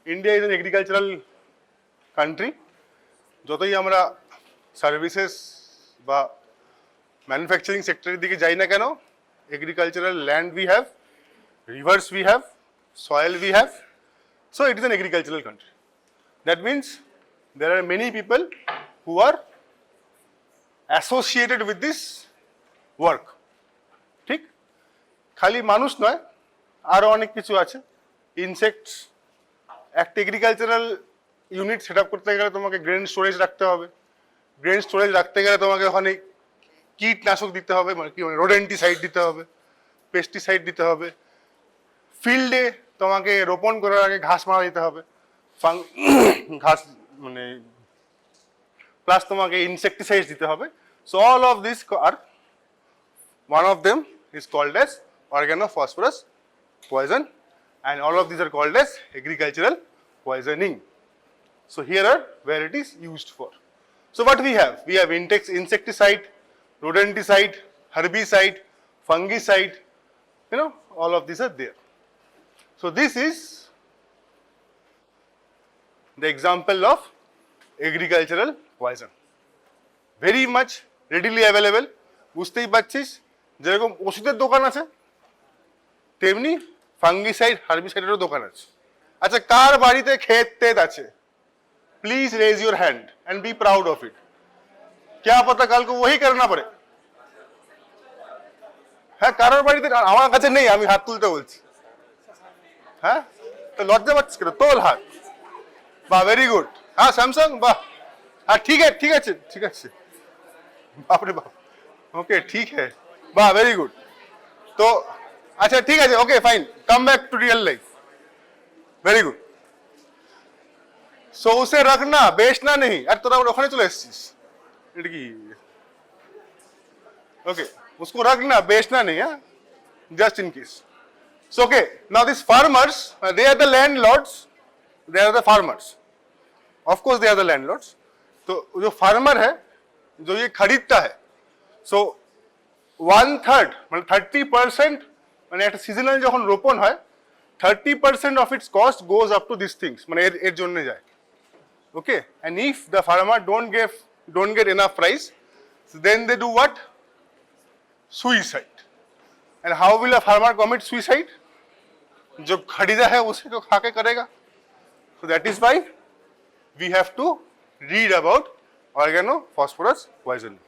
India is an agricultural country. যতই আমরা services বা ম্যানুফ্যাকচারিং সেক্টরের দিকে যাই না কেন, agricultural land we have, rivers we have, soil we have, so it is an agricultural country. That means there are many people who are associated with this work. ঠিক, খালি মানুষ নয়, আরো অনেক কিছু আছে। ইনসেক্টস, একটা এগ্রিকালচারাল ইউনিট সেট আপ করতে গেলে তোমাকে গ্রেন স্টোরেজ রাখতে হবে। গ্রেন স্টোরেজ রাখতে গেলে তোমাকে ওখানে কীটনাশক দিতে হবে, মানে কি রোডেন্টিসাইড দিতে হবে, পেস্টিসাইড দিতে হবে। ফিল্ডে তোমাকে রোপণ করার আগে ঘাস মারা দিতে হবে, ঘাস মানে প্লাস তোমাকে ইনসেকটিসাইড দিতে হবে। সো অল অফ দিস আর one of them is called as organophosphorus poison, and all of these are called as agricultural poisoning. So here are where it is used for. So what we have insecticide, rodenticide, herbicide, fungicide, all of these are there. So this is the example of agricultural poison, very much readily available. বুঝতেই পারছিস, যেরকম ওষুধের দোকান আছে তেমনি fungicide হার্বিসাইডেরও দোকান আছে। আচ্ছা, কার বাড়িতে ক্ষেত টেত আছে? Please raise your hand and be proud of it. क्या पता कल को वही करना पड़े। হ্যাঁ, কারোর বাড়িতে, আমার কাছে নেই, আমি হাত তুলতে বলছি। হ্যাঁ, তো লজ্জা পাচ্ছিস কেন? তোল হাত। বাহ, ভেরি গুড। হ্যাঁ, স্যামসাং, বাহ। হ্যাঁ, ঠিক আছে ঠিক আছে ঠিক আছে, বাপরে বাপ। ओके, ठीक है, वाह, वेरी गुड। तो अच्छा, ठीक है, okay fine, come back to real life, very good. So उसे रखना, बेचना नहीं। अरे তোরা ওখানে চলে এসেছিস, এটা কি? ओके, उसको रखना, बेचना नहीं, हाँ, just in case. So okay, now these farmers, they are the landlords, they are the farmers, of course they are the landlords. तो जो फार्मर है, जो ये खरीदता है, সো 1/3 মানে 30%, মানে একটা সিজনাল যখন রোপণ হয় 30% of its cost goes up to this things, মানে এর জন্য যায়। Okay, and if the farmer don't get enough price, then they do what? Suicide. And how will a farmer commit suicide? जो खरीदा है उसे तो खा के करेगा। So that is why we have to read about organophosphorus poisoning.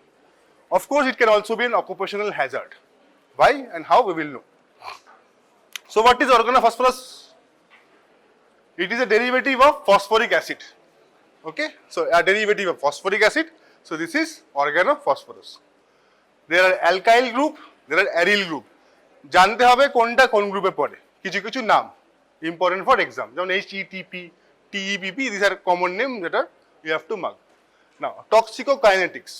Of course, it can also be an occupational hazard. Why and how, we will know. So what is organophosphorus? It is a derivative of phosphoric acid. Okay, so a derivative of phosphoric acid. So this is organophosphorus. There are alkyl group, there are aryl group. জানতে হবে কোনটা কোন গ্রুপে পড়ে। কিছু কিছু নাম important for exam, যেমন HETP, TEPP, these are common name that are you have to mark. Now, toxicokinetics.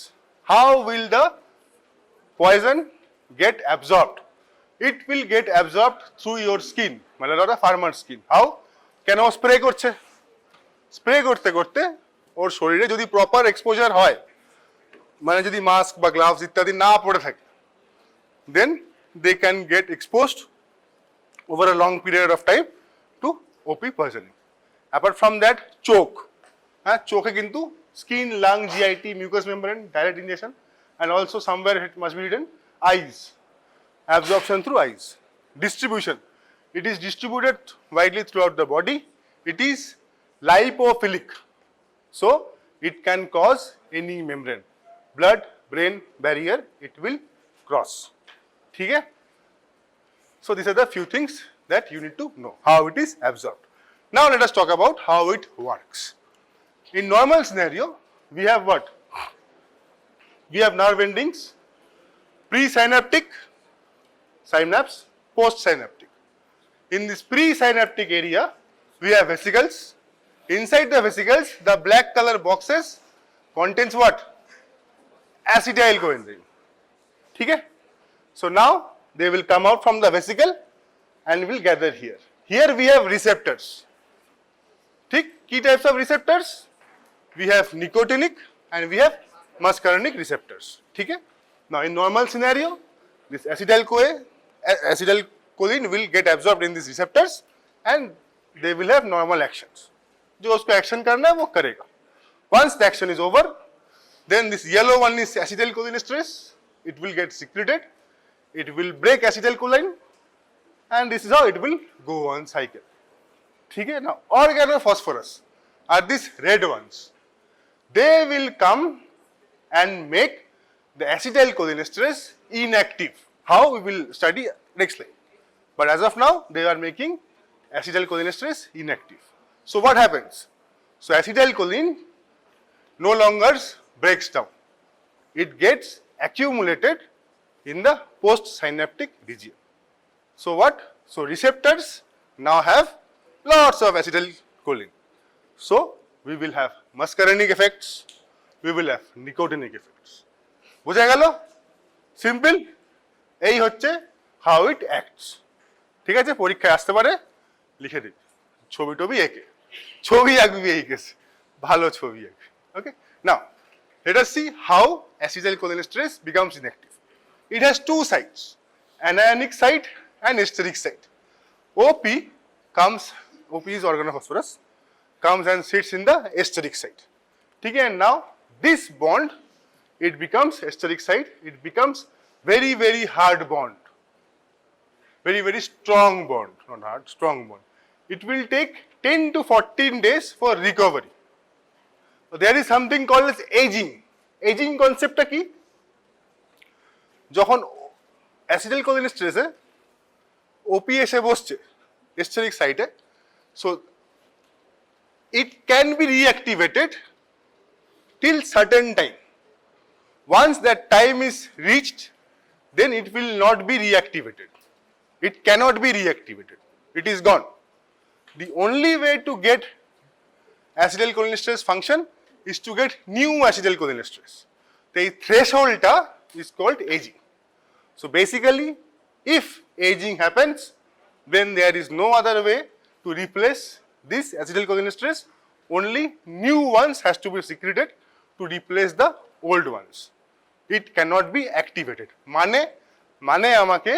How will the poison get absorbed? It will get absorbed through your skin, মানে ধরো ফার্মার স্কিন। হাউ? কেন spray করছে? Spray করতে করতে ওর শরীরে যদি proper exposure হয়, মানে যদি মাস্ক বা গ্লাভস ইত্যাদি না পরে থাকে, then they can get exposed over a long period of time to OP poisoning. Apart from that, চোখ, হ্যাঁ, চোখে কিন্তু skin, lung, GIT, mucous membrane, direct injection, and also somewhere it must be written eyes, absorption through eyes. Distribution, it is distributed widely throughout the body. It is lipophilic, so it can cause any membrane, blood brain barrier, it will cross. ठीक है? So these are the few things that you need to know, how it is absorbed. Now let us talk about how it works. In normal scenario, we have what? We have nerve endings, presynaptic, synapse, postsynaptic. In this presynaptic area, we have vesicles. Inside the vesicles, the black color boxes contains what? Acetyl coenzyme. ठीक है? So now they will come out from the vesicle and will gather here. Here we have receptors. ठीक? Key types of receptors? We have nicotinic and we have muscarinic receptors. ठीक है? Now in normal scenario, this acetylcholine will get absorbed in these receptors and they will have normal actions. जो उसको action करना है वो करेगा. Once the action is over, then this yellow one is acetylcholinesterase. It will get secreted. It will break acetylcholine, and this is how it will go on cycle. ठीक है. Now organophosphorus are these red ones. They will come and make the acetylcholinesterase inactive. How we will study next slide. But as of now, they are making acetylcholinesterase inactive. So what happens? So acetylcholine no longer breaks down. It gets accumulated in the postsynaptic region. So what? So receptors now have lots of acetylcholine. So we will have muscarinic effects, we will have nicotinic effects. বুঝা গেল? Simple. এই হচ্ছে how it acts. ঠিক আছে, পরীক্ষায় আসতে পারে, লিখে দিবি ছবি টবি এঁকে, ছবি আঁকবি এই কেসে, ভালো ছবি আঁকবি. ওকে, নাও let us see how acetylcholinesterase becomes inactive. It has two sites, anionic site and esteric site. OP is organophosphorus, comes and sits in the esteric site. Okay, and now this bond, it becomes esteric site, it becomes very, very hard bond, very, very strong bond, not hard, strong bond. It will take 10 to 14 days for recovery. There is something called as aging. Aging concept কি? যখন অ্যাসিটাইলকোলিনেস্টেরেসে ওপি এসে বসছে এস্টেরিক সাইটে, so it can be reactivated till certain time. Once that time is reached, then it will not be reactivated. It cannot be reactivated. It is gone. The only way to get acetylcholinesterase function is to get new acetylcholinesterase. The threshold is called aging. So basically, if aging happens, then there is no other way to replace this acetylcholinesterase. Only new ones has to be secreted to replace the old ones. It cannot be activated. মানে আমাকে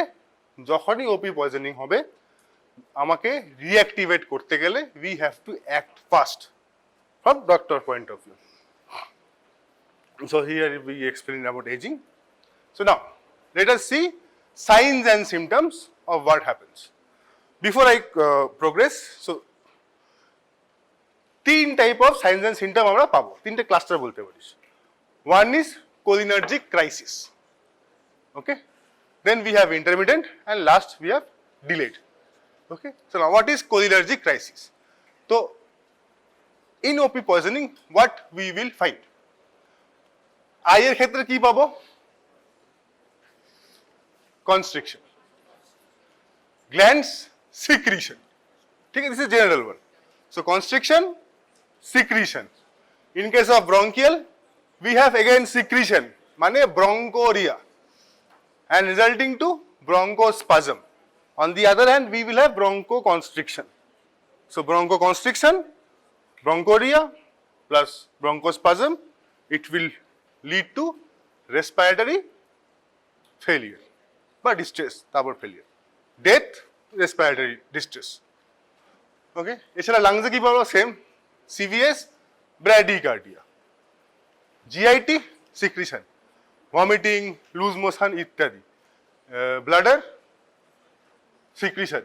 যখনই ওপি poisoning হবে, আমাকে reactivate করতে গেলে we have to act fast from doctor point of view. So here we explain about aging. So now let us see signs and symptoms of what happens. Before I progress, so তিন type of signs and symptom আমরা পাবো, তিনটে cluster বলতে পারিস. One is cholinergic crisis. Okay, then we have intermittent, and last we have delayed. Okay, so now what is cholinergic crisis? So in OP poisoning, what we will find? আয়ের ক্ষেত্রে কি পাবো? Constriction, glands secretion. ঠিক আছে, this is general one. So constriction, secretion. In case of bronchial, we have again secretion, মানে bronchoria, and resulting to bronchospasm. On the other hand, we will have bronchoconstriction. So bronchoconstriction, bronchoria plus bronchospasm, it will lead to respiratory failure বা distress, তারপর failure, death, respiratory distress. ওকে, এছাড়া লাংসে কি পাবো? Same, CVS, bradycardia, GIT, secretion, vomiting, loose motion ইত্যাদি, bladder, secretion,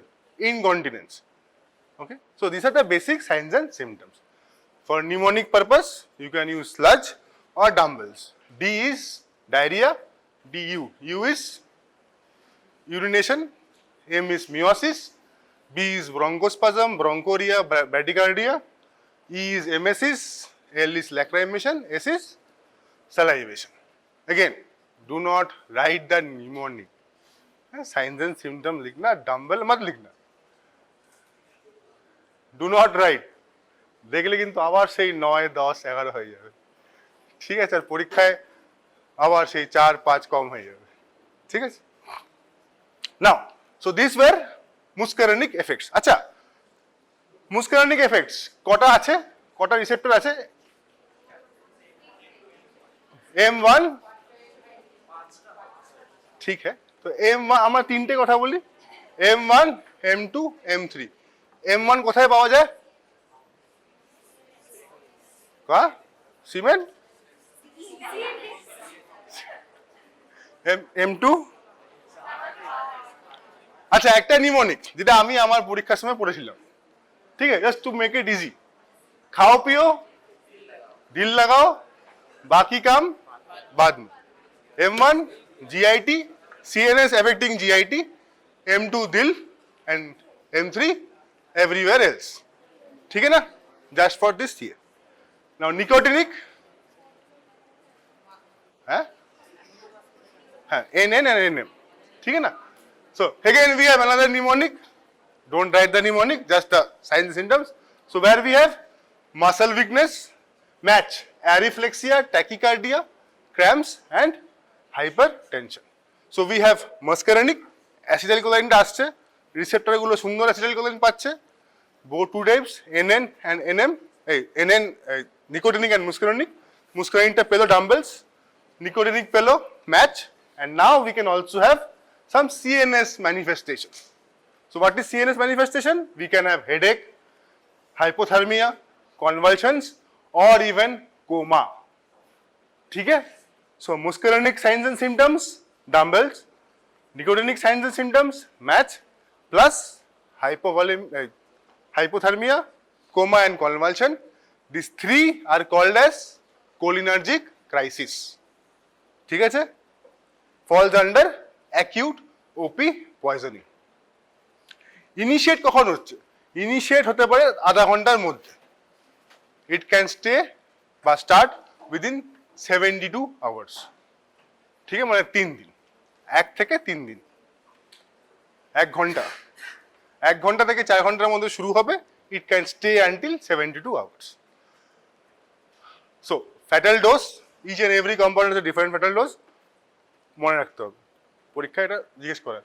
incontinence. Okay, so these are the basic signs and symptoms. For mnemonic purpose, you can use sludge or dumbbells. D is diarrhea, DU. U is urination, M is meiosis, B is bronchospasm, bronchoria, bradycardia, E is emesis, L is lacrimation, S is salivation. Again, do not write the mnemonic. Signs and symptoms लिखना, dumbbell मत लिखना. Do not write. দেখলে কিন্তু আবার সেই 9, 10, 11 হয়ে যাবে. ঠিক আছে, আর পরীক্ষায় আবার সেই 4, 5 কম হয়ে যাবে. ঠিক আছে. Now, so these were muscarinic effects. আচ্ছা, muscarinic effects কটা আছে? কটা রিসেপ্টর আছে? M1, ঠিক है. তো M1 আমরা তিনটে কথা বলি, M1, M2, M3. M1 কোথায় পাওয়া যায়? সিমেন্ট। M2 আচ্ছা একটা নিমোনিক যেটা আমি আমার পরীক্ষার সময় পড়েছিলাম, ঠিক আছে, just to make it easy. খাও পিও দিল লাগাও বাকি কাম बाद में। M1 GIT, CNS affecting GIT, M2 दिल and M3 everywhere else, ठीक है ना, just for this year। now nicotinic हाँ NN and NM, ठीक है ना। so again we have another mnemonic, don't write the mnemonic, just the signs and symptoms। so where we have muscle weakness, match areflexia, tachycardia, cramps and hypertension। so we have muscarinic, acetylcholine টা আসছে, receptor গুলো সুন্দর acetylcholine পাচ্ছে, both two types NN and NM, NN nicotinic and muscarinic, muscarinic টা পেলো dumbbells, nicotinic পেলো match, and now we can also have some CNS manifestations। so what is CNS manifestation? we can have headache, hypothermia, convulsions or even coma, ठीक है। so muscarinic signs and symptoms dumbbells, nicotinic signs and symptoms match plus hypothermia, coma and convulsion, these three are called as cholinergic crisis, ঠিক আছে, falls under acute OP poisoning। Initiate কখন হচ্ছে? Initiate হতে পারে আধা ঘন্টার মধ্যে, ইট ক্যান স্টে বা স্টার্ট উইদিন 72 আওয়ার্স, ঠিক আছে, মানে 3 দিন, 1 থেকে 3 দিন, 1 ঘন্টা, 1 ঘন্টা থেকে 4 ঘন্টার মধ্যে শুরু হবে, it can stay until 72 hours. So fatal dose, each and every compound is different fatal dose, মনে রাখতে হবে, পরীক্ষা এটা জিজ্ঞেস করে।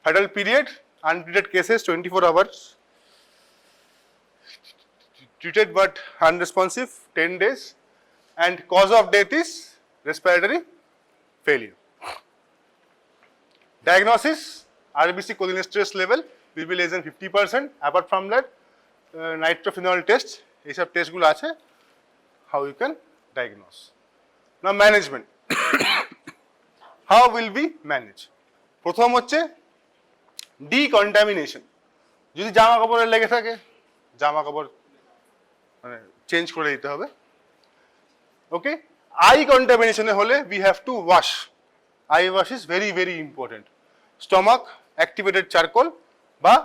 Fatal period, untreated cases 24 hours, treated but unresponsive 10 days, and cause of death is respiratory failure। diagnosis, RBC cholinesterase level will be less than 50%, apart from that nitrophenol test, এইসব test গুলো আছে, how you can diagnose। now management how will we manage? প্রথম হচ্ছে decontamination, যদি জামা কাপড়ে লেগে থাকে জামা কাপড় মানে চেঞ্জ করে দিতে হবে, ওকে। আই কন্টামিনেশনে হলে we have to wash, eye wash is very very important. Stomach activated charcoal বা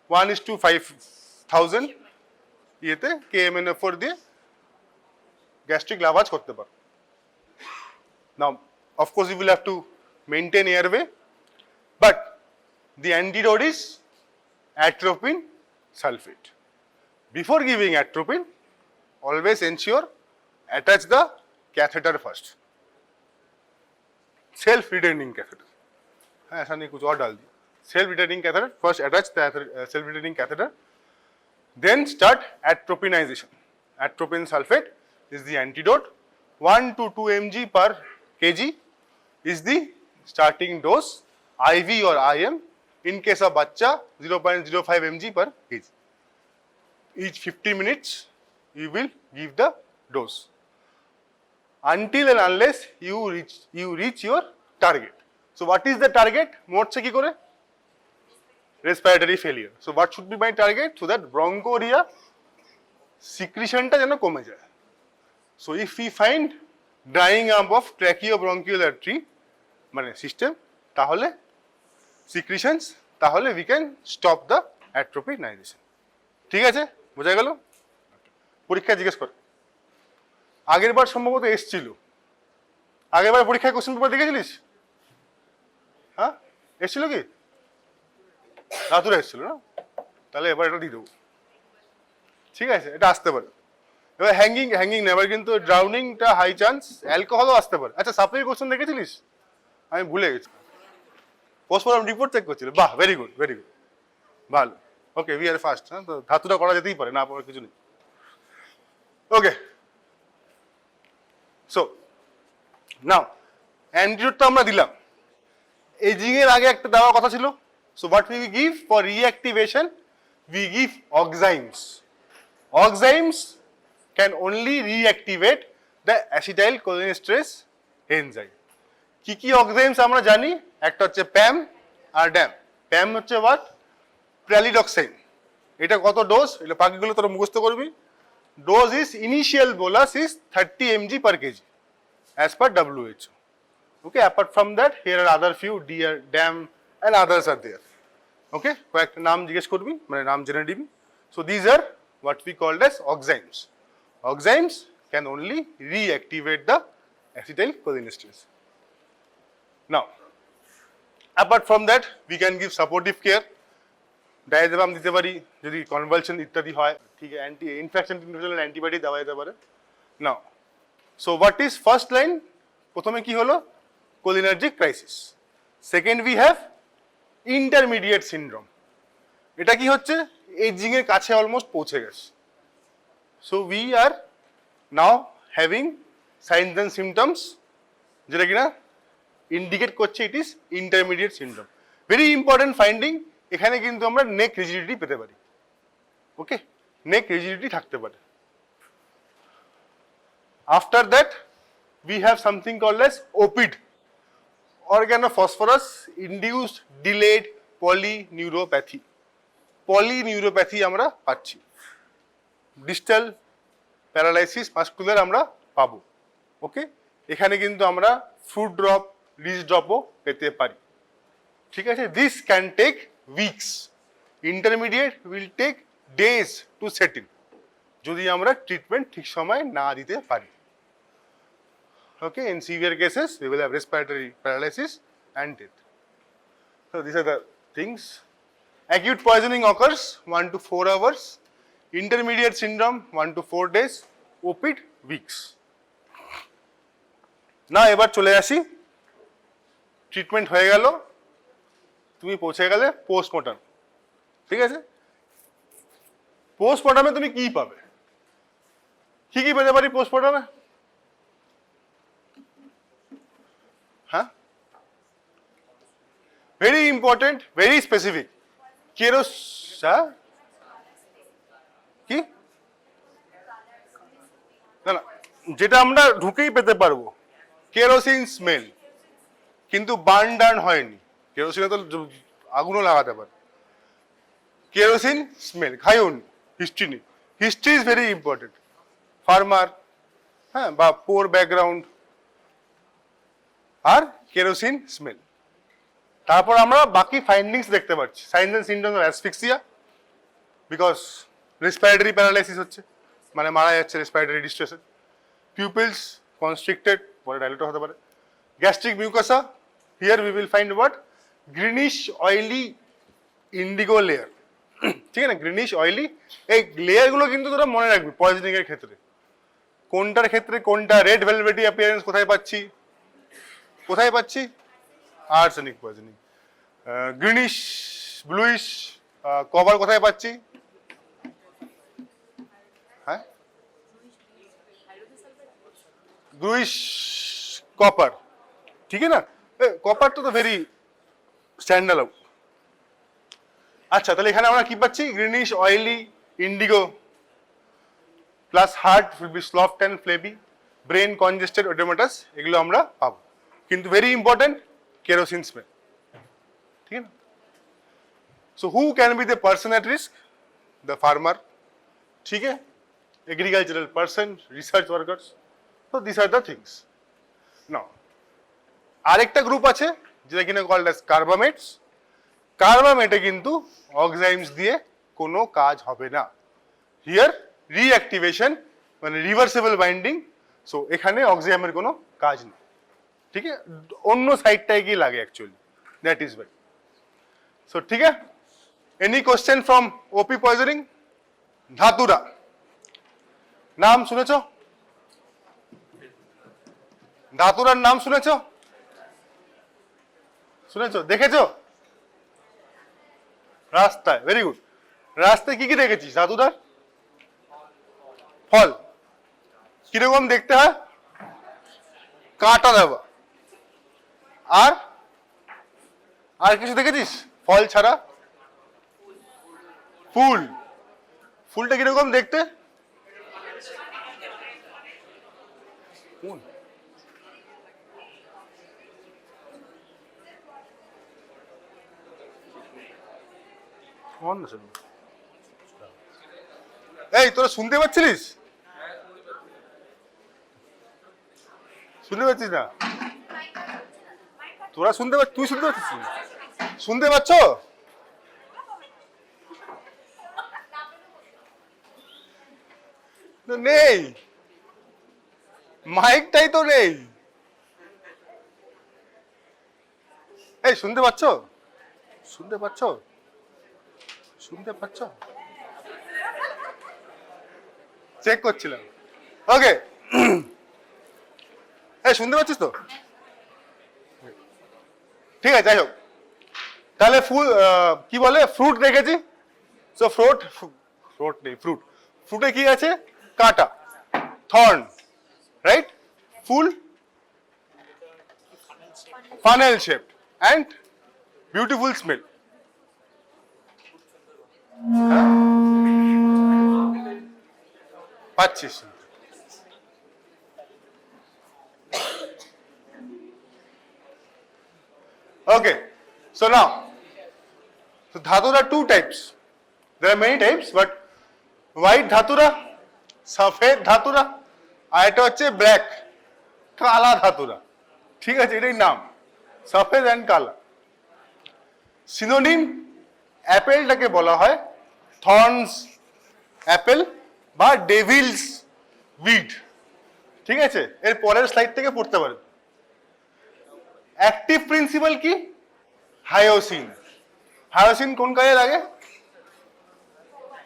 1:5000 ইয়েতে KMNO4 দিয়ে গ্যাস্ট্রিক লাভাজ করতে পারো। Now of course you will have to maintain airway, but the antidote is atropine sulfate। before giving atropine, always ensure attach the catheter first, self retaining catheter, हाँ ऐसा नहीं कुछ और डाल दिया, self retaining catheter first, attach the self retaining catheter, then start atropinization। atropine sulfate is the antidote, 1 to 2 mg per kg is the starting dose, IV or IM, in case of bacha 0.05 mg per kg, each 50 minutes you will give the dose until and unless you reach your target। so what is the target? মরছে কি করে? respiratory failure। so what should be my target? so that bronchoria secretionটা যেন কমে যায়। so if we find drying up of tracheobronchial artery মানে system, তাহলে secretions, তাহলে we can stop the atropinization। ঠিক আছে, বোঝা গেল? পরীক্ষা জিজ্ঞেস কর, আগের বার সম্ভবত এসছিল, আগের বার পরীক্ষায় কোশ্চেন পেপার দেখেছিলিস? হ্যাঁ এসছিল কি? রাতুরে এসছিল না? তাহলে এবার এটা দিয়ে দেবো, ঠিক আছে, এটা আসতে পারে। এবার হ্যাঙ্গিং না, এবার কিন্তু ড্রাউনিংটা হাই চান্স, অ্যালকোহলও আসতে পারে। আচ্ছা সাপ্লাই কোশ্চেন দেখেছিলিস? আমি ভুলে গেছি, পোস্টমর্টম রিপোর্ট চেক করছিল, বাহ ভেরি গুড ভেরি গুড, ভালো, ওকে উই আর ফাস্ট। হ্যাঁ, তো ধাতুটা করা যেতেই পারে, না পাওয়ার কিছু নেই, ওকে। সো নাও অ্যান্টিডোটটা আমরা দিলাম, এজিং এর আগে একটা দেওয়ার কথা ছিল। So what we give for reactivation we give oximes. Oximes can only reactivate the acetylcholinesterase enzyme. কি কি অক্সাইমস আমরা জানি? একটা হচ্ছে প্যাম আর ড্যাম। প্যাম হচ্ছে what? প্যালিডক্সাইন। এটা কত ডোজ? এটা বাকিগুলো তোরা মুখস্থ করবি। Dose is initial bolus is 30 mg per kg as per WHO. Okay, apart from that, here are other few DAM and others are there. Okay, কয়েকটা নাম জিজ্ঞেস করবি, মানে নাম জেনে নিবি। So these are what we called as oximes. Oximes can only reactivate the acetylcholinesterase. Now, apart from that, we can give supportive care. Diazepam দিতে পারি যদি কনভালশন ইত্যাদি হয়, ঠিক আছে, অ্যান্টি ইনফেকশন অ্যান্টিবায়োটিক দেওয়া যেতে পারে। Now, so what is first line? প্রথমে কি হলো? Cholinergic crisis. Second we have intermediate syndrome. এটা কি হচ্ছে? এজিং এর কাছে অলমোস্ট পৌঁছে গেছে। So we are now having signs and symptoms যেটা কিনা ইন্ডিকেট করছে it is intermediate syndrome. Very important finding, এখানে কিন্তু আমরা নেক রিজিডিটি পেতে পারি। ওকে, নেক রিজিডিটি থাকতে পারে। After that we have something called as OPID, organophosphorus induced delayed polyneuropathy. Polyneuropathy আমরা পাচ্ছি। ডিস্টাল প্যারালাইসিস মাস্কুলার আমরা পাবো। ওকে, এখানে কিন্তু আমরা ফ্রুট ড্রপ, রিচ ড্রপও পেতে পারি। ঠিক আছে, this can take weeks, intermediate will take days to settle যদি আমরা ট্রিটমেন্ট ঠিক সময় না দিতে পারি। Okay, in severe cases we will have respiratory paralysis and death. So these are the things. Acute poisoning occurs 1 to 4 hours, intermediate syndrome 1 to 4 days, opid weeks. না, এবার চলে আসি, ট্রিটমেন্ট হয়ে গেল, তুমি পৌঁছে গেলে পোস্টমর্টম। ঠিক আছে, পোস্টমর্টমে তুমি কি পাবে? কি কি পেতে পারি পোস্টমর্টমে? হ্যাঁ, ভেরি ইম্পর্টেন্ট, ভেরি স্পেসিফিক। কেরোস, কি না না, যেটা আমরা ঢুকেই পেতে পারবো, কেরোসিন স্মেল, কিন্তু বার্ন ডার্ন হয়নি। কেরোসিনে তো আগুনও লাগাতে পারে। কেরোসিন স্মেল, খাইউন হিস্ট্রি নেই। History is very important. Farmer, হ্যাঁ, বা পোর ব্যাকগ্রাউন্ড, আর কেরোসিন স্মেল। তারপর আমরা বাকি ফাইন্ডিংস দেখতে পাচ্ছি। Signs and symptoms of asphyxia, because respiratory paralysis হচ্ছে, মানে মারা যাচ্ছে রেসপিরেটরি ডিস্ট্রেসে। পিউপিলস কনস্ট্রিক্টেড, পরে ডাইলেটর হতে পারে। Gastric mucosa, here we will find what? Greenish oily indigo layer. ঠিক আছে না, গ্রিনিশ অয়েলি। এই লেয়ারগুলো কিন্তু তোরা মনে রাখবি পয়জনিং এর ক্ষেত্রে। কোনটার ক্ষেত্রে কোনটা? রেড ভেলভেটি অ্যাপিয়ারেন্স কোথায় পাচ্ছি? কোথায় পাচ্ছি? Arsenic poisoning. Greenish bluish cover কোথায় পাচ্ছি? হ্যাঁ, ব্লুইশ কপার। ঠিক আছে না, কপার তো ভেরি স্ট্যান্ডার্ড। আচ্ছা, তাহলে এখানে আমরা কি পাচ্ছি? Greenish oily indigo plus heart will be soft and flabby, brain congested oedematous, এগুলো আমরা পাবো। কিন্তু ভেরি ইম্পর্টেন্ট, কেরোসিন স্মেল। ঠিক আছে না? So who can be the person at risk? The farmer, ঠিক আছে, agricultural person, research workers. So this are the things. Now আরেকটা গ্রুপ আছে যেটা কিনা কল্ড অ্যাজ কার্বামেটস। কার্বামেটে কিন্তু অক্সাইমস দিয়ে কোনো কাজ হবে না। হিয়ার রিঅ্যাক্টিভেশন মানে রিভার্সেবল বাইন্ডিং। সো এখানে অক্সাইমের কোনো কাজ নেই। ঠিক আছে, অন্য সাইডটায় গিয়ে লাগে actually, that is why. So ঠিক আছে, any question from OP poisoning? Dhatura নাম শুনেছ? ধাতুরার নাম শুনেছ? শুনেছো, দেখেছো? রাস্তায়, ভেরি গুড। রাস্তায় কি কি দেখেছিস ধাতুদার? ফল। কিরকম দেখতে হয়? কাঁটা দেওয়া। আর আর কিছু দেখেছিস ফল ছাড়া? ফুল, ফুলটা কিরকম দেখতে? ফুল এই তোরা শুনতে পাচ্ছিলিস? শুনতে পাচ্ছিস না? তোরা শুনতে পাচ্ছিস? তুই শুনতে পাচ্ছিস? শুনতে পাচ্ছ? নেই, মাইকটাই তো নেই। এই শুনতে পাচ্ছ? শুনতে পাচ্ছ? শুনতে পাচ্ছ? চেক করছিলাম। ওকে, এই শুনতে পাচ্ছিস তো? ঠিক আছে, যাই হোক, তাহলে ফুল কি বলে, ফ্রুট দেখেছি। সো ফ্রুট নেই, ফ্রুটে কি আছে? কাঁটা, থর্ন, রাইট? ফুল funnel shape and beautiful smell. পাচ্ছিস? Okay, so now, so dhatus are two types. There are many types, but white dhatura, সফেদ ধাতুরা, আর এটা হচ্ছে ব্ল্যাক, কালা ধাতুরা। ঠিক আছে, এটাই নাম, সফেদ অ্যান্ড কালা। সিনোনিম, অ্যাপেলটাকে বলা হয় থর্নস অ্যাপেল বা ডেভিলস উইড। ঠিক আছে, এর পরের স্লাইড থেকে পড়তে পারেন। অ্যাক্টিভ প্রিন্সিপাল কি? হায়োসিন। হায়োসিন কোন কাজে লাগে?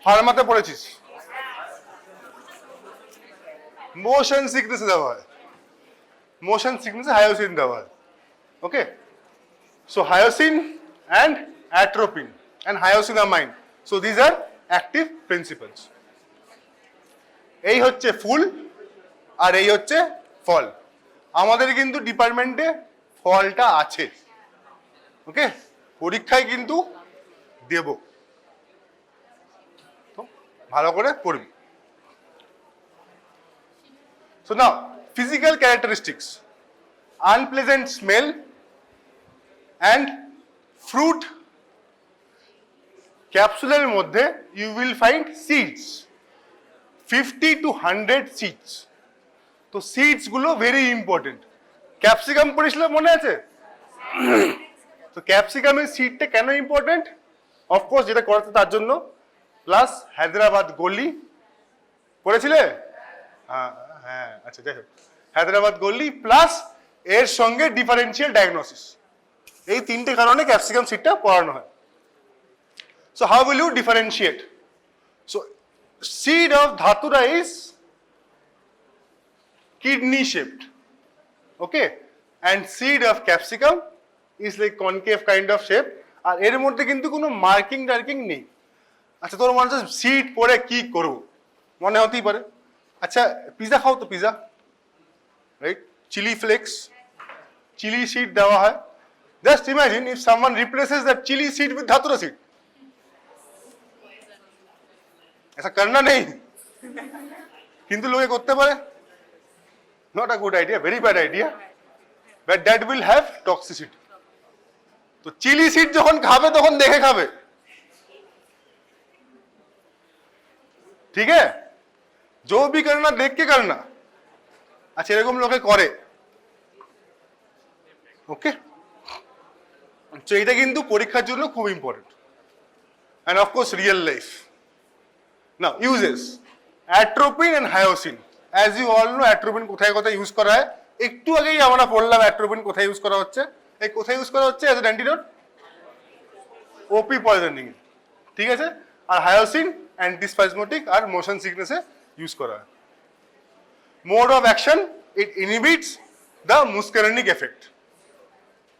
ফার্মাতে পড়েছিস, মোশন সিকনেসে দেওয়া হয়, মোশন সিকনেসে হায়োসিন দেওয়া হয়। Okay, so hyoscine and atropine and hyoscyamine, so these are active principles. এই হচ্ছে ফুল আর এই হচ্ছে ফল। আমাদের কিন্তু ডিপার্টমেন্টে ফলটা আছে। ওকে, পরীক্ষায় কিন্তু দেব, তো ভালো করে পড়বি। So now, physical characteristics: unpleasant smell and fruit. ক্যাপসুলের মধ্যে you will find seeds, 50 to 100 seeds. তো সিডস গুলো ভেরি ইম্পর্টেন্ট। ক্যাপসিকাম পড়েছিল, মনে আছে? তো ক্যাপসিকামের সিডটা কেন ইম্পর্টেন্ট? অফকোর্স যেটা করাতে তার জন্য, প্লাস হায়দ্রাবাদ গলি পড়েছিলে? হ্যাঁ হ্যাঁ, আচ্ছা যাই হোক, হায়দ্রাবাদ গলি প্লাস এর সঙ্গে ডিফারেন্সিয়াল ডায়াগনোসিস, এই তিনটে কারণে ক্যাপসিকাম সিডটা পড়ানো হয়। So how will you differentiate? So seed of dhatura is kidney shaped, okay, and seed of capsicum is like concave kind of shape, আর এর মধ্যে কিন্তু কোনো মার্কিং টার্কিং নেই। আচ্ছা, তোর মনে হচ্ছে সিড পরে কি করব, মনে হতেই পারে। আচ্ছা, পিজা খাও তো, pizza, right? Chilli flakes, chilli seed দেওয়া হয়। Just imagine if someone replaces that chilli seed with dhatura seed. ऐसा करना नहीं, কিন্তু লোকে করতে পারে। Not a good idea, very bad idea, but that will have toxicity. তো চিলি সিড যখন খাবে তখন দেখে খাবে, ঠিক আছে? जो भी करना देख के करना। আচ্ছা, এরকম লোকে করে, ওকে? তো এটা কিন্তু পরীক্ষার জন্য খুব important, and of course real life. Now, uses atropine and hyoscine. As you all know, atropine কোথায় কোথায় ইউজ করা হয়? একটু আগেই আমরা পড়লাম atropine কোথায় ইউজ করা হচ্ছে। এই কোথায় ইউজ করা হচ্ছে? As an antidote, OP poisoning, ঠিক আছে? আর হায়োসিন অ্যান্টিস্পাজমোটিক আর মোশন সিকনেসে ইউজ করা হয়। Mode of action, it inhibits the muscarinic effect,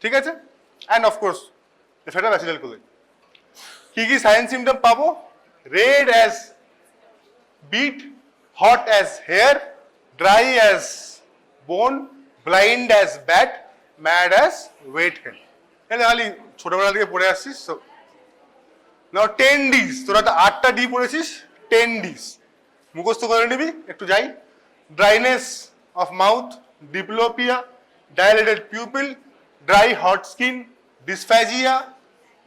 ঠিক আছে? And of course effect of acetylcholine. কি কি সাইন সিমটম পাবো? Red as beat, hot as hair, dry as bone, blind as bat, mad as wet hen. এটা খালি ছোটবেলা থেকে পড়ে আসছিস, নাও 10 ডিস, তোরা তো 8টা ডি পড়েছিস, 10 ডিস মুখস্থ করে নিবি। একটু যাই। Dryness of mouth, diplopia, dilated pupil, dry hot skin, dysphagia,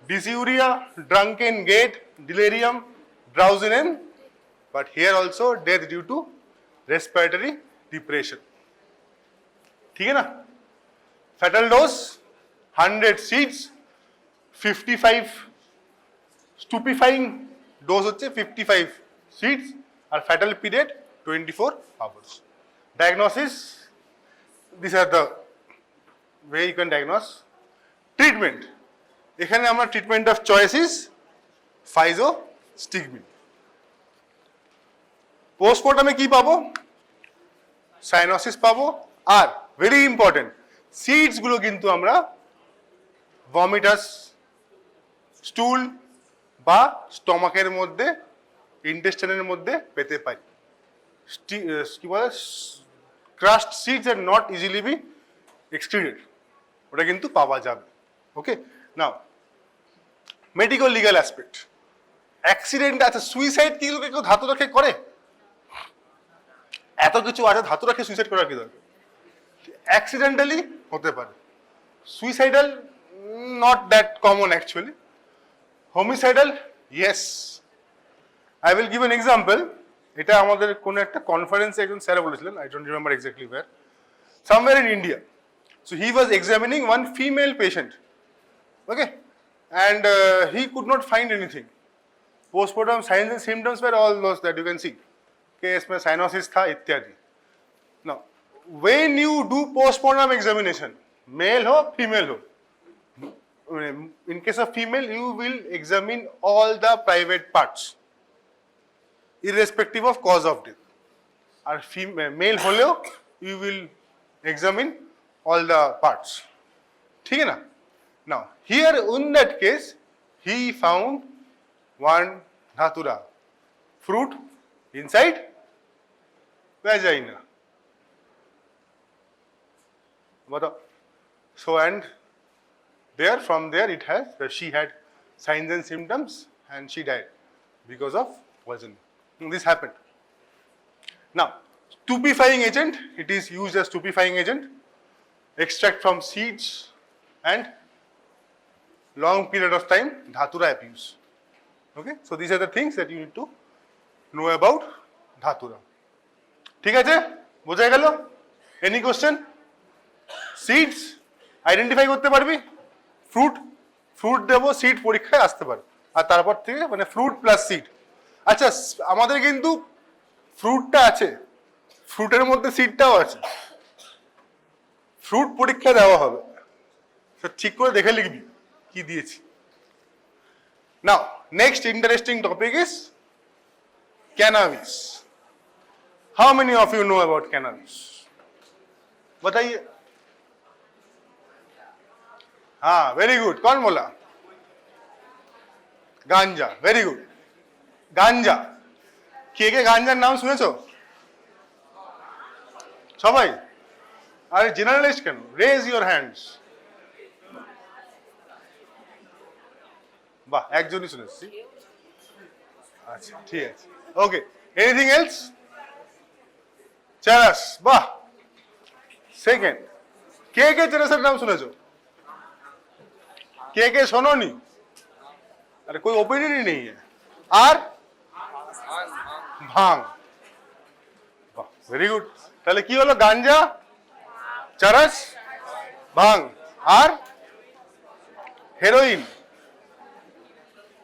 dysuria, drunken gait, delirium, drowsiness, but here also death due to respiratory depression. ठीक है ना? Fatal dose 100 seeds, 55 stupefying dose হচ্ছে 55 seeds R fatal period 24 hours. Diagnosis, these are the way you can diagnose. Treatment, এখানে আমরা treatment of choice is ফাইজোস্টিগমিন। পোস্টমর্টমে কি পাবো? Cyanosis পাবো। Are very important, seeds গুলো কিন্তু আমরা ভমিটাস, স্টুল বা স্টমাকের মধ্যে, ইন্টেস্টাইনের মধ্যে পেতে পারি। কি বলে, crust seeds are not easily be excreted, ওটা কিন্তু পাওয়া যাবে। Okay, now medico legal aspect. Accident আছে, সুইসাইড কি কেউ ধাতু রেখে করে? এত কিছু আছে, ধাতু রেখে সুইসাইড করার কি দরকার? অ্যাক্সিডেন্টালি হতে পারে। Suicidal not that common actually. Homicidal yes. I will give an example. এটা আমাদের কোনো একটা কনফারেন্সে একজন স্যার বলেছিলেন, I don't remember exactly where, somewhere in India. So he was examining one female patient, okay, and he could not find anything. Postmortem signs and symptoms were all those that you can see. Case में cyanosis था इत्यादि. Now, when you do postmortem examination, male ho, female ho, in case of female, you will examine all the private parts, irrespective of cause of death. Or male holeo, you will examine all the parts. ठीक है ना? Now here in that case he found one dhatura fruit inside vagina. So and there from there it has, she had signs and symptoms and she died because of poison. This happened. Now stupefying agent, it is used as stupefying agent. Extract from seeds and long period of time dhatura abuse. Okay, so these are the things that you need to know about dhatura. ঠিক আছে, বোঝা গেল? Any question? Seeds identify করতে পারবি? Fruit দেবো, seed পরীক্ষায় আসতে পারে, আর তারপর থেকে মানে ফ্রুট প্লাস সিড। আচ্ছা, আমাদের কিন্তু ফ্রুটটা আছে, ফ্রুটের মধ্যে সিডটাও আছে। ফ্রুট পরীক্ষা দেওয়া হবে, ঠিক করে দেখে লিখবি কি দিয়েছি। Now next interesting topic is cannabis. How many of you know about cannabis? बताइए। हाँ, वेरी गुड। कौन बोला? गांजा, वेरी गुड। गांजा, কে কে গাঞ্জার নাম শুনেছো? সবাই? আরে জেনারেলিস্ট কেন? Raise your hands. বাহ, একজনই শুনেছি। আচ্ছা, ঠিক আছে, ওকে। Anything else? চারাস, বাহ। সেকেন্ড, কে কে চারাসের নাম শুনেছো? কে কে শোনোনি? আরে कोई ओपिनियन ही नहीं है। আর ভাং, বাহ, ভেরি গুড। তাহলে কি হলো? গাঞ্জা, চারাস, ভাং আর হেরোইন।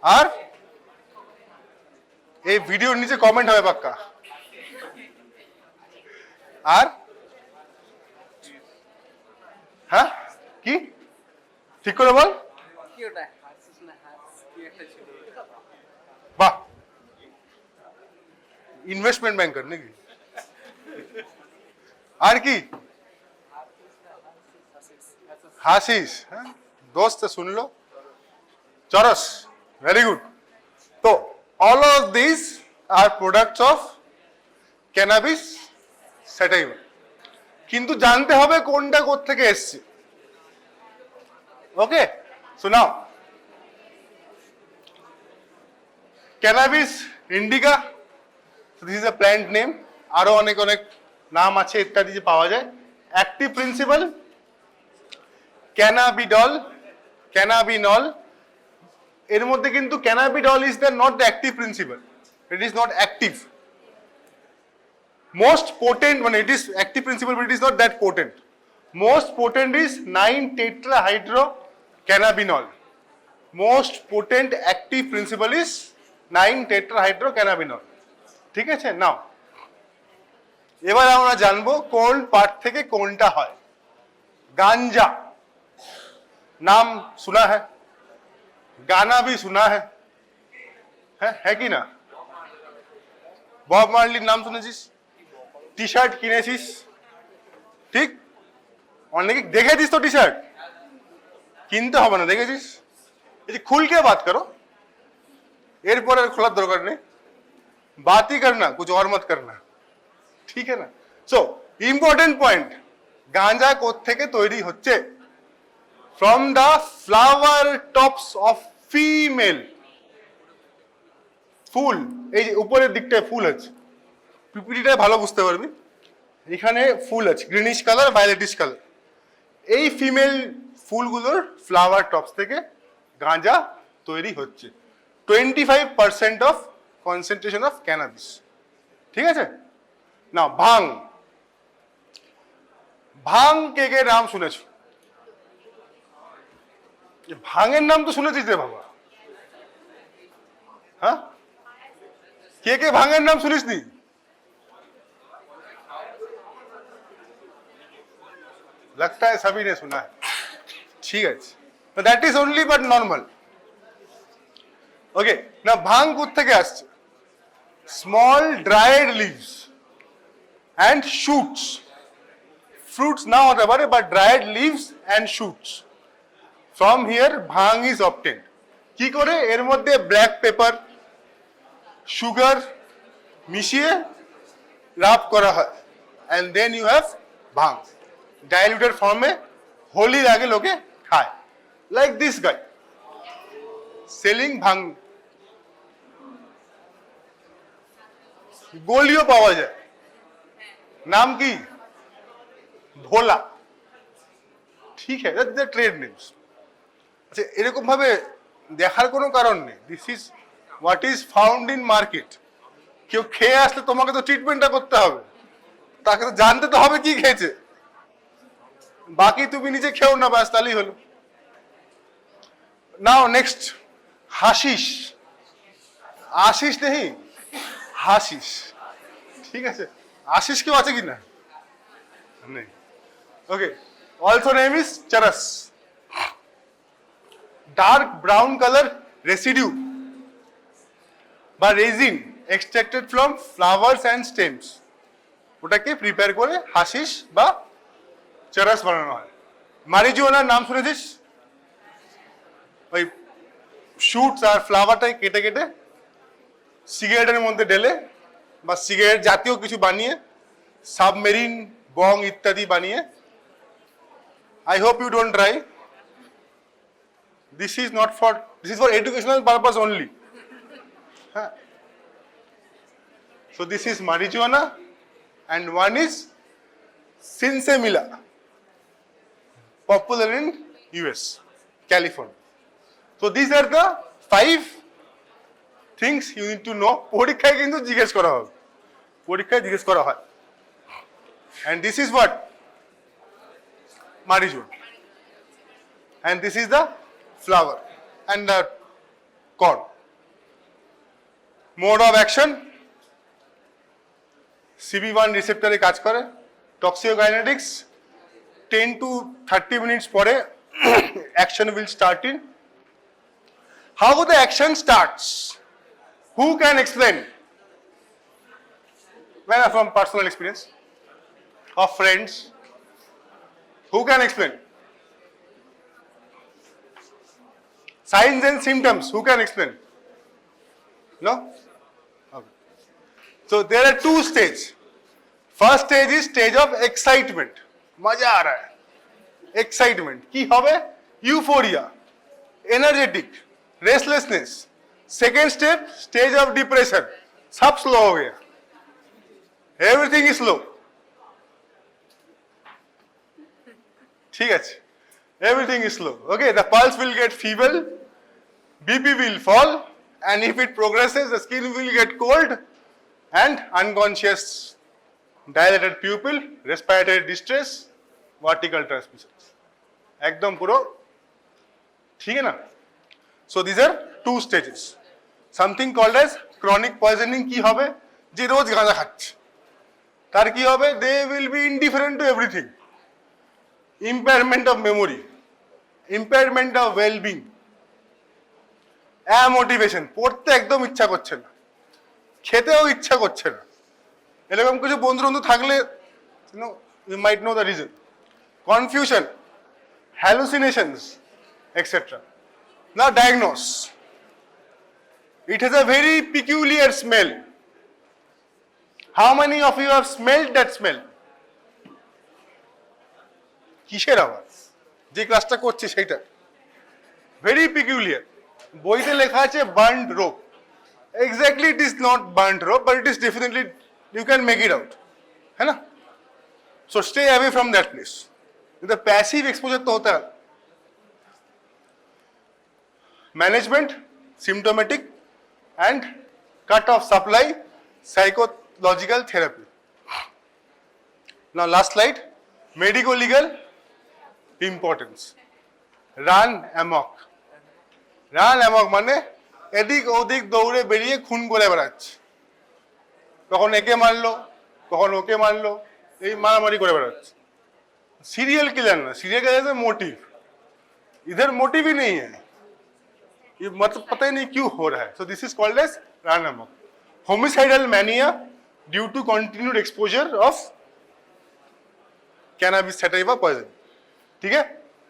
আর এই ভিডিওর নিচে কমেন্ট হবে পাক্কা। আর হ্যাঁ, কি ঠিক করে বল। বাহ, ইনভেস্টমেন্ট ব্যাংকার নাকি? আর কি? হাসিস, হ্যাঁ দোস্ত শুনলো। চরস, ভেরি গুড। তো all of these are products of cannabis sativa, কিন্তু জানতে হবে কোনটা কোথা থেকে এসছে। Okay, so now cannabis indica, this is a plant name, আরো অনেক অনেক নাম আছে ইত্যাদি যে পাওয়া যায়। Active principal cannabidiol, cannabinol. এর মধ্যে কিন্তু cannabidiol is the not the active principal, it is not active. Most potent, মানে it is active principal but it is not that potent. Most potent is 9-tetrahydrocannabinol. Most potent active principal is 9-tetrahydrocannabinol। ঠিক আছে, নাও এবার আমরা জানবো কোন part থেকে কোনটা হয়। गांजा नाम सुना है, गाना भी सुना है कि ना? বব মার্লির নাম শুনেছিস, টি শার্ট কিনেছিস, ঠিক? অনেকে দেখেছিস তো টি শার্ট, কিনতে হবে না, দেখেছিস? এই যে খুলকে বাত করো, এরপর আর খোলার দরকার নেই, बात ही करना, कुछ और मत करना, ठीक है ना? सो इम्पोर्टेंट पॉइंट, গাঁজা কোত্থেকে তৈরি হচ্ছে? From the flower tops of female ফুল। এই যে উপরের দিকটায় ফুল আছে, পিপিটিটা ভালো বুঝতে পারবি, এখানে ফুল আছে গ্রিনিশ কালার, ভায়োলেটিশ কালার। এই ফিমেল ফুলগুলোর ফ্লাওয়ার টপস থেকে গাঁজা তৈরি হচ্ছে। 25% অফ কনসেন্ট্রেশন অফ ক্যানাবিস, ঠিক আছে না? ভাং, ভাং কে কে নাম শুনেছো? ভাঙের নাম তো শুনেছিস রে বাবা, হ্যাঁ? কে কে ভাঙের নাম শুনিস নি? लगता है सभी ने सुना है, ठीक है, तो that is only but normal. Okay, ना भांग কোত্থেকে আসছে? Small dried leaves and shoots, fruits now হতে পারে, but dried leaves and shoots from here bhang is obtained। কি করে? এর মধ্যে ব্ল্যাক পেপার, সুগার মিশিয়ে রাব করা হয়, and then you have bhang diluted form এ হোলির আগে লোকে খায়, like this guy selling bhang। গোলিও পাওয়া যায়, নাম কি? ভোলা, ঠিক আছে, ট্রেড নেমস। আচ্ছা, এরকম ভাবে দেখার কোনো কারণ নেই, this is what is found in market. কেউ খেয়ে আসলে তোমাকে তো ট্রিটমেন্টটা করতে হবে, তাকে তো জানতে তো হবে কি খেয়েছে, বাকি তুমি নিজে খেও না, ব্যাস তাহলেই হলো। নাও নেক্সট, হাশিস। আশিস নেই, হাশিস, ঠিক আছে? আশিস কেউ আছে কি না? নেই। Okay, also name is charas, dark brown color residue বা resin extracted from flowers and stems, ওটাকে প্রিপেয়ার করে হাশিস বা চারাস বানানো হয়। মারিজুয়ানার নাম শুনেছিস? ওই শুটস আর ফ্লাওয়ারটাকে কেটে কেটে সিগারেটের মধ্যে ঢেলে বা সিগারেট জাতীয় কিছু বানিয়ে, সাবমেরিন বং ইত্যাদি বানিয়ে। I hope you don't try. This is not for, this is for educational purpose only. So this is marijuana and one is sinsemilla, popular in US, California. So these are the 5 things you need to know. পরীক্ষায় কিন্তু জিজ্ঞেস করা হবে, পরীক্ষায় জিজ্ঞেস করা হয়। And this is what? Marijuana. And this is the flower and the corn. Mode of action, CB1 receptor এ কাজ করে, toxicokinetics 10 to 30 minutes পরে action will start in. How the action starts? Who can explain? Well, from personal experience of friends, who can explain? Signs and symptoms, who can explain? No? Okay. So there are 2 stages. First stage is stage of excitement. मजा आ रहा है, excitement की होवे? Euphoria, energetic, restlessness, second step, stage of depression, सब slow हो गया, everything is slow, ठीक है, everything is slow. Okay, the pulse will get feeble, BP will fall, and if it progresses, the skin will get cold and unconscious, dilated pupil, respiratory distress, vertical transmissions. एकदम पूरा ठीक है ना? So these are two stages. Something called as chronic poisoning কি হবে? যে রোজ গাঁজা খাচ্ছে, তার কি হবে? They will be indifferent to everything. Impairment of memory, impairment of well-being, motivation, পড়তে একদম ইচ্ছা করছে না, খেতেও ইচ্ছা করছে না, এরকম কিছু বন্ধু থাকলে you might know the reason. Confusion, hallucinations, etc. Now diagnose. It has a very peculiar smell. How many of you have smelled that smell? কিসের আওয়াজ? যে ক্লাসটা করছি সেটা ভেরি পিকুলিয়ার। বইতে লেখা আছে burnt rope, exactly it is not burnt rope, but it is definitely, you can make it out, है ना? So stay away from that place. इधर पैसिव एक्सपोजर तो होता है। Management, symptomatic and cut off supply, psychological therapy. Now last slide, medico legal importance. Run amok, run amok মানে এদিক ওদিক দৌড়ে বেরিয়ে খুন করে বেড়াচ্ছে, কখন একে মারলো, কখন ওকে মারলো, এই মারামারি করে বেড়াচ্ছে। सीरियल किलर ना, सीरियल किलर से मोटिव, इधर मोटिव ही नहीं है, ये मतलब पता ही नहीं क्यों हो रहा है। So this is called as run amok. Homicidal mania due to continued exposure of cannabis sativa poison, ठीक है।